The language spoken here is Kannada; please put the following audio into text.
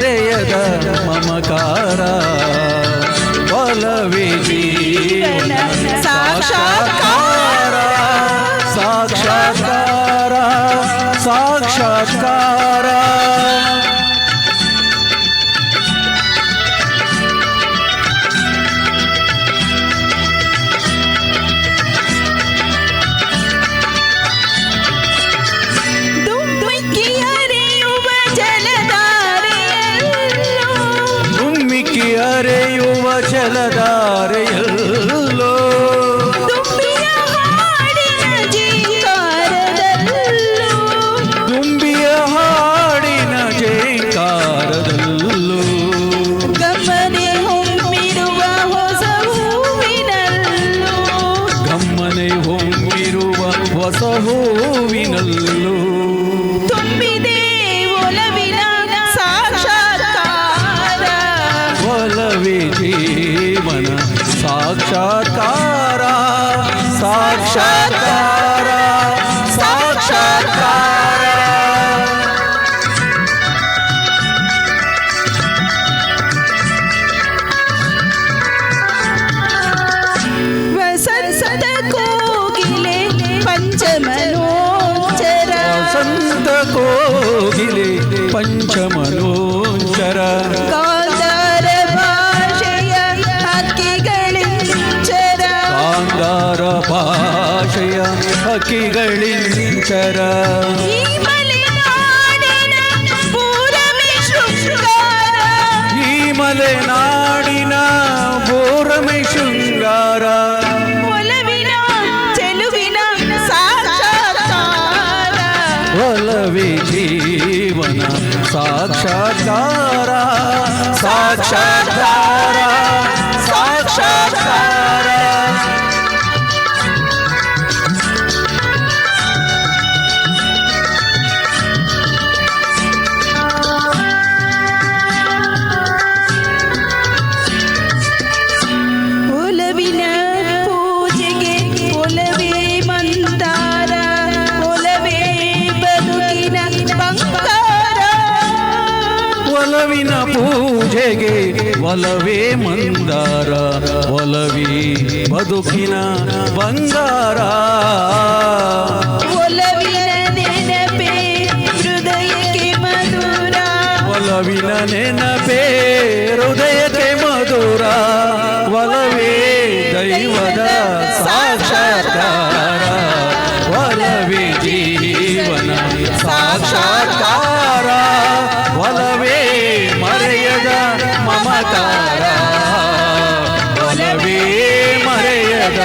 ಮರೆಯದ ಮಮಕಾರ ಒಲವೇ ಜೀವನ ಸಾಕ್ಷಾತ್ಕಾರ ಸಾಕ್ಷಾತ್ಕಾರ ಸಾಕ್ಷಾತ್ಕಾರ ಅರೆಯುವ ಜಲಧಾರೆಯಲ್ಲೋ ತುಂಬಿಯ ಹಾಡಿನ ಜೇಂಕಾರದಲ್ಲೋ ಗಮ್ಮನೆ ಹೊಮ್ಮಿರುವ ಹೊಸ ಹೂವಿನಲ್ಲೋ ತುಂಬಿದೆ ಒಲವಿನ ಒಲವೇ ಜೀವನ ಸಾಕ್ಷಾತ್ಕಾರ ಸಾಕ್ಷಾತ್ಕಾರ ಸಾಕ್ಷಾತ್ಕಾರ ವಸಂತ ಕೋಗಿಲೆ ಪಂಚಮನೋಂಚರ ವಸಂತ ಕೋಗಿಲೆ ಪಂಚಮನೋಂಚರ ಭಾಷೆಯ ಹಕ್ಕಿಗಳಿಂಚರ ಈ ಮಲೆನಾಡಿನ ಬೋರಮೆ ಶೃಂಗಾರ ಒಲವಿನ ಚೆಲುವಿನ ಸಾಕ್ಷಾತ್ಕಾರ ಒಲವೇ ಜೀವನ ಸಾಕ್ಷಾತ್ಕಾರ ಸಾಕ್ಷಾತ್ಕಾರ ಸಾಕ್ಷಾತ್ಕಾರ ಒಲವಿನ ಪೂಜೆಗೆ ಒಲವೇ ಮಂದಾರ ಒಲವೇ ಬದುಕಿನ ಬಂಗಾರ ಒಲವಿನ ನೆನಪೇ ಹೃದಯಕ್ಕೆ ಮಧುರ ಒಲವಿನ ನೆನಪೇ ಹೃದಯಕ್ಕೆ ಮಧುರ ಒಲವೇ ದೈವದ ಸಾಕ್ಷಾತ್ಕಾರ ಒಲವೇ ಜೀವನ ಸಾಕ್ಷಾತ್ಕಾರ ಒಲವೇ ಮರೆಯದ ಮಮಕಾರ ಒಲವೇ ಮರೆಯದ